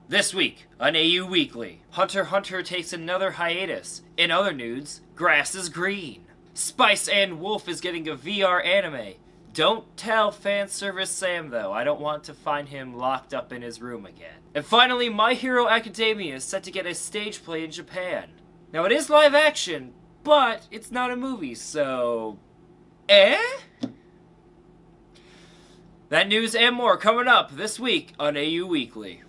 This week on AU Weekly, Hunter x Hunter takes another hiatus. In other news, grass is green. Spice and Wolf is getting a VR anime. Don't tell fan service Sam though, I don't want to find him locked up in his room again. And finally, My Hero Academia is set to get a stage play in Japan. Now it is live action, but it's not a movie, so... That news and more coming up this week on AU Weekly.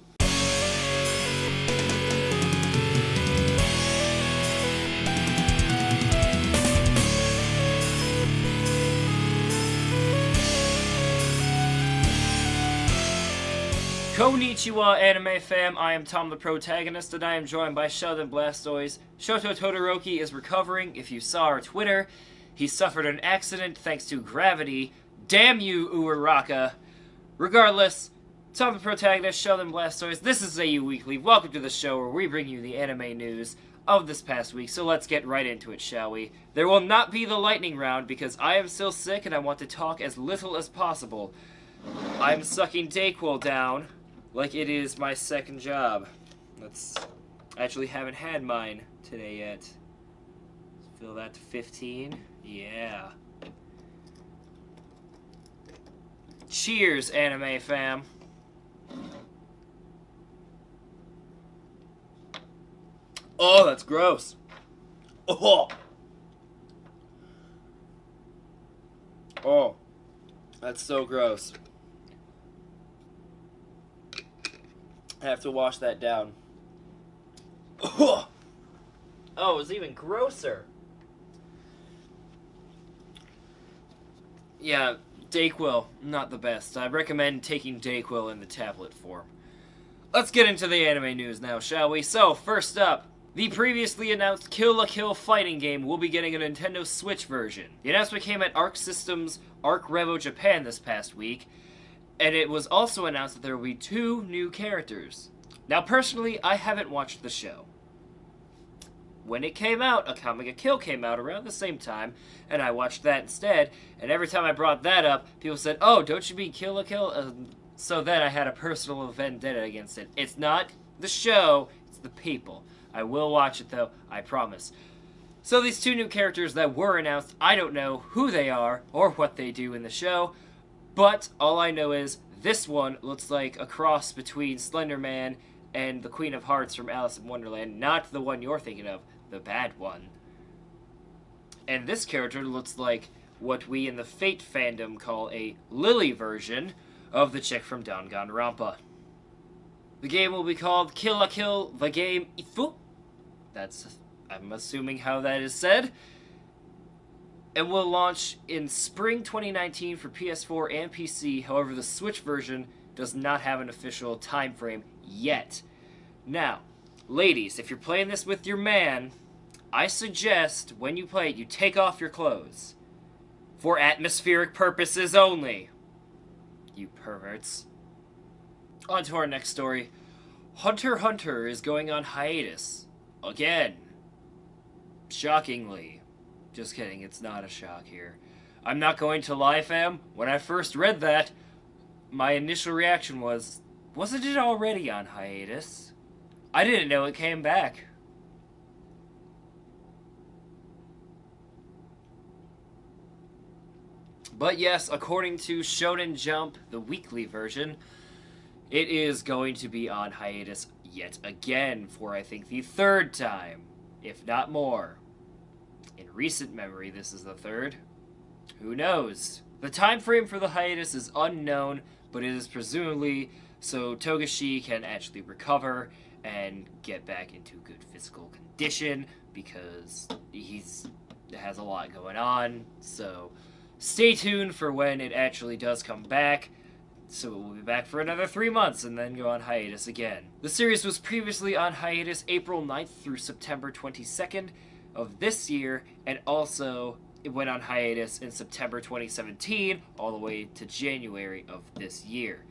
Konnichiwa, anime fam. I am Tom the Protagonist, and I am joined by Sheldon Blastoise. Shoto Todoroki is recovering. If you saw our Twitter, he suffered an accident thanks to gravity. Damn you, Uraraka. Regardless, Tom the Protagonist, Sheldon Blastoise, this is AU Weekly. Welcome to the show where we bring you the anime news of this past week, so let's get right into it, shall we? There will not be the lightning round because I am still sick and I want to talk as little as possible. I'm sucking Dayquil down like it is my second job. I actually haven't had mine today yet. Let's fill that to 15. Yeah. Cheers, anime fam. Oh, that's gross. Oh. Oh. That's so gross. I have to wash that down. Oh, it was even grosser. Yeah, Dayquil, not the best. I recommend taking Dayquil in the tablet form. Let's get into the anime news now, shall we? So, first up, the previously announced Kill la Kill fighting game will be getting a Nintendo Switch version. The announcement came at Arc System's Arc Revo Japan this past week, and it was also announced that there will be 2 new characters. Now, personally, I haven't watched the show. When it came out, Akame ga Kill came out around the same time, and I watched that instead, and every time I brought that up, people said, oh, don't you mean Kill la Kill? So then I had a personal vendetta against it. It's not the show, it's the people. I will watch it, though, I promise. So these 2 new characters that were announced, I don't know who they are or what they do in the show, but all I know is this one looks like a cross between Slender Man and the Queen of Hearts from Alice in Wonderland, not the one you're thinking of, the bad one. And this character looks like what we in the Fate fandom call a Lily version of the chick from Danganronpa. The game will be called Kill la Kill the Game Ifu. That's, I'm assuming how that is said. And will launch in spring 2019 for PS4 and PC. However, the Switch version does not have an official time frame yet. Now, ladies, if you're playing this with your man, I suggest when you play it, you take off your clothes. For atmospheric purposes only. You perverts. On to our next story. Hunter x Hunter is going on hiatus. Again. Shockingly. Just kidding, it's not a shock here. I'm not going to lie, fam. When I first read that, my initial reaction was, wasn't it already on hiatus? I didn't know it came back. But yes, according to Shonen Jump, the weekly version, it is going to be on hiatus yet again for, I think, the 3rd time, if not more. In recent memory, this is the 3rd. Who knows? The time frame for the hiatus is unknown, but it is presumably so Togashi can actually recover and get back into good physical condition because he has a lot going on. So stay tuned for when it actually does come back. So it will be back for another 3 months and then go on hiatus again. The series was previously on hiatus April 9th through September 22nd of this year, and also it went on hiatus in September 2017 all the way to January of this year.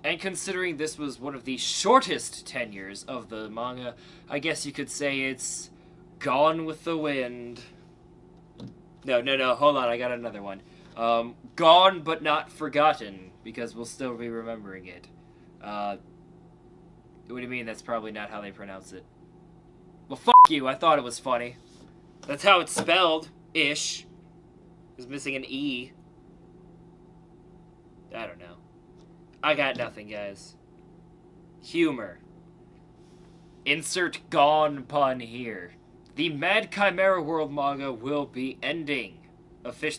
And considering this was one of the shortest tenures of the manga, I guess you could say it's Gone with the Wind. No, hold on, I got another one. Gone but not forgotten, because we'll still be remembering it. What do you mean that's probably not how they pronounce it? Well, fuck you, I thought it was funny. That's how it's spelled, ish. It's missing an E. I don't know. I got nothing, guys. Humor. Insert gone pun here. The Mad Chimera World manga will be ending.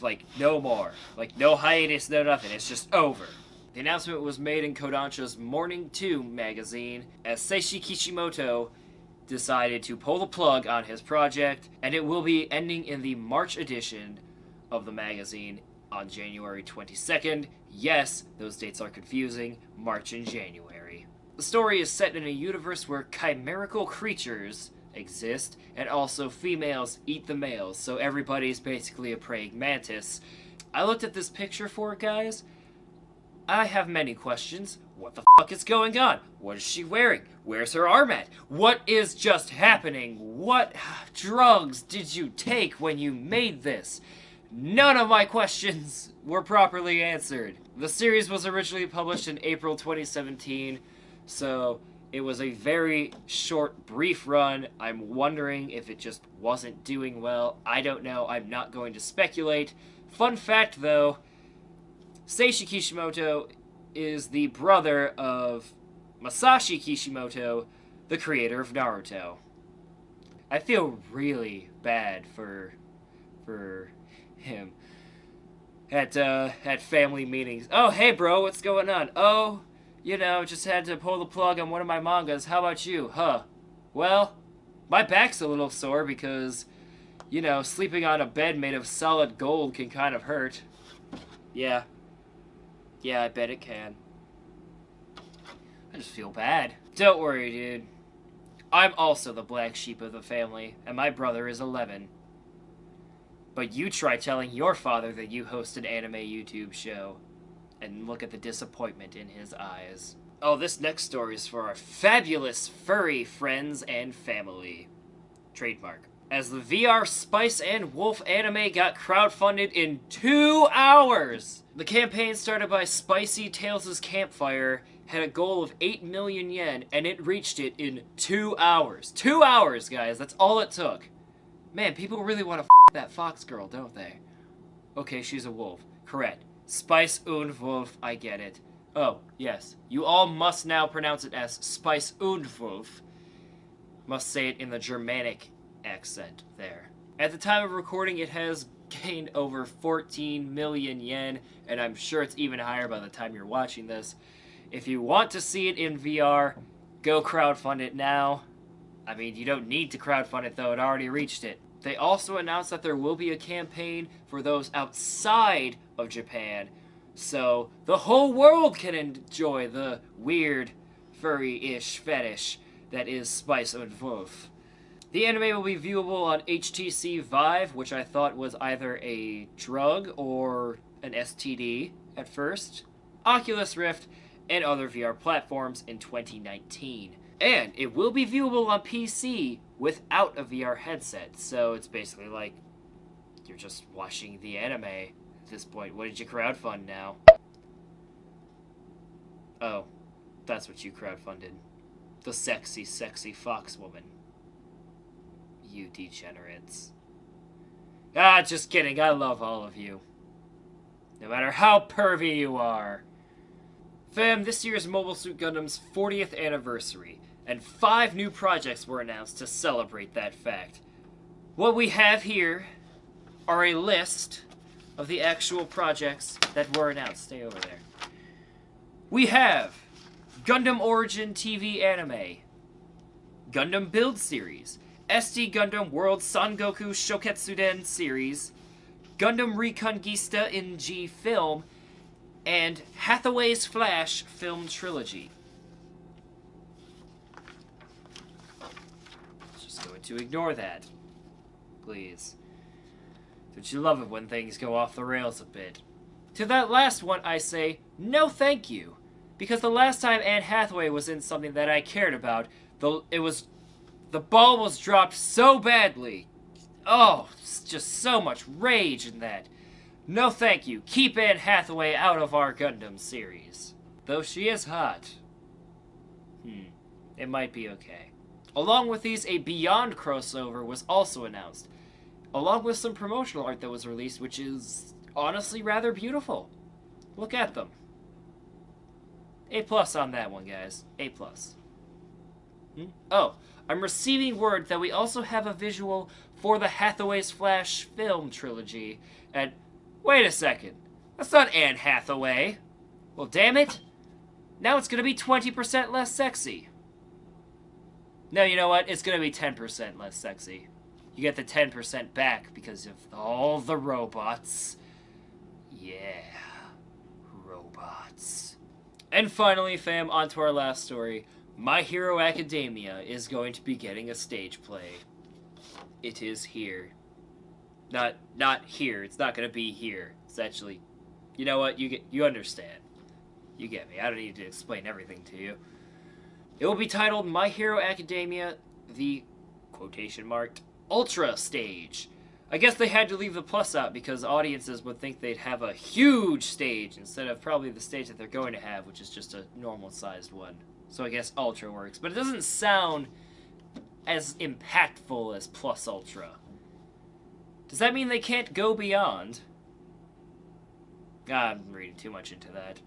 Like, no more. Like, no hiatus, no nothing. It's just over. The announcement was made in Kodansha's Morning 2 magazine as Seishi Kishimoto decided to pull the plug on his project, and it will be ending in the March edition of the magazine on January 22nd. Yes, those dates are confusing. March and January. The story is set in a universe where chimerical creatures exist, and also females eat the males, so everybody's basically a praying mantis. I looked at this picture for it, guys. I have many questions. What the fuck is going on? What is she wearing? Where's her arm at? What is just happening? What drugs did you take when you made this? None of my questions were properly answered. The series was originally published in April 2017, so it was a very short, brief run. I'm wondering if it just wasn't doing well. I don't know. I'm not going to speculate. Fun fact, though, Seishi Kishimoto is the brother of Masashi Kishimoto, the creator of Naruto. I feel really bad for him at family meetings. Oh, hey bro, what's going on? Oh, you know, just had to pull the plug on one of my mangas. How about you? Huh. Well, my back's a little sore because, you know, sleeping on a bed made of solid gold can kind of hurt. Yeah. Yeah, I bet it can. I just feel bad. Don't worry, dude. I'm also the black sheep of the family, and my brother is 11. But you try telling your father that you host an anime YouTube show, and look at the disappointment in his eyes. Oh, this next story is for our fabulous furry friends and family. Trademark. As the VR Spice and Wolf anime got crowdfunded in 2 hours! The campaign, started by Spicy Tales' Campfire, had a goal of 8 million yen, and it reached it in 2 hours. 2 hours, guys! That's all it took. Man, people really want to that fox girl, don't they? Okay, she's a wolf. Correct. Spice und Wolf, I get it. Oh, yes. You all must now pronounce it as Spice und Wolf. Must say it in the Germanic accent there. At the time of recording, it has gained over 14 million yen, and I'm sure it's even higher by the time you're watching this. If you want to see it in VR, go crowdfund it now. I mean, you don't need to crowdfund it, though. It already reached it. They also announced that there will be a campaign for those outside of Japan, so the whole world can enjoy the weird, furry-ish fetish that is Spice und Wolf. The anime will be viewable on HTC Vive, which I thought was either a drug or an STD at first, Oculus Rift, and other VR platforms in 2019. And it will be viewable on PC without a VR headset, so it's basically like you're just watching the anime at this point. What did you crowdfund now? Oh, that's what you crowdfunded. The sexy, sexy fox woman. You degenerates. Ah, just kidding. I love all of you. No matter how pervy you are. Fam, this year's Mobile Suit Gundam's 40th anniversary, and 5 new projects were announced to celebrate that fact. What we have here are a list of the actual projects that were announced. Stay over there. We have Gundam Origin TV Anime, Gundam Build Series, SD Gundam World Sangoku Shoketsuden Series, Gundam Reconquista in G Film, and Hathaway's Flash Film Trilogy. Just going to ignore that, please. Don't you love it when things go off the rails a bit? To that last one, I say, no thank you. Because the last time Anne Hathaway was in something that I cared about, the ball was dropped so badly. Oh, just so much rage in that. No thank you. Keep Anne Hathaway out of our Gundam series. Though she is hot. It might be okay. Along with these, a Beyond crossover was also announced, along with some promotional art that was released, which is honestly rather beautiful. Look at them. A+ on that one, guys. A+. Oh, I'm receiving word that we also have a visual for the Hathaway's Flash film trilogy. And wait a second. That's not Anne Hathaway. Well, damn it. Now it's going to be 20% less sexy. No, you know what? It's going to be 10% less sexy. You get the 10% back because of all the robots. Yeah. Robots. And finally, fam, on to our last story. My Hero Academia is going to be getting a stage play. It is here. Not here. It's not going to be here. It's actually... You know what? You understand. You get me. I don't need to explain everything to you. It will be titled My Hero Academia, the quotation marked Ultra Stage. I guess they had to leave the plus out because audiences would think they'd have a huge stage instead of probably the stage that they're going to have, which is just a normal-sized one. So I guess Ultra works. But it doesn't sound as impactful as Plus Ultra. Does that mean they can't go beyond? I'm reading too much into that.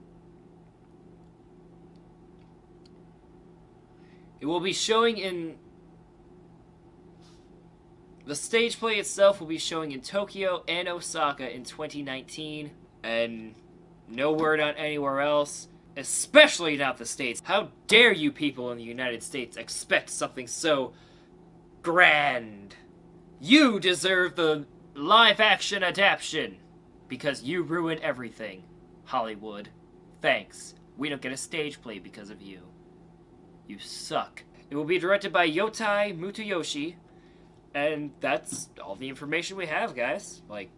It will be showing in... The stage play itself will be showing in Tokyo and Osaka in 2019, and no word on anywhere else, especially not the States. How dare you people in the United States expect something so grand? You deserve the live-action adaptation, because you ruined everything, Hollywood. Thanks. We don't get a stage play because of you. You suck. It will be directed by Yotai Mutayoshi, and that's all the information we have, guys. Like,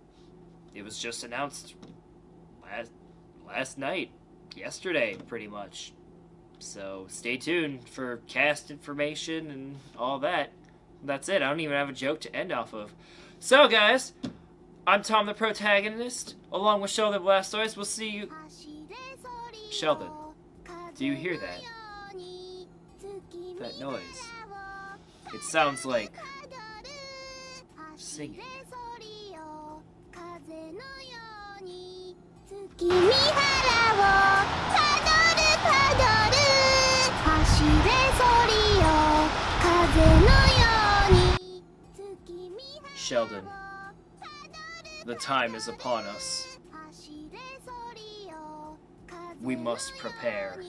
it was just announced last night. Yesterday, pretty much. So, stay tuned for cast information and all that. That's it. I don't even have a joke to end off of. So, guys, I'm Tom the Protagonist, along with Sheldon Blastoise. We'll see you... Sheldon, do you hear that? That noise. It sounds like... singing. Sheldon, the time is upon us. We must prepare.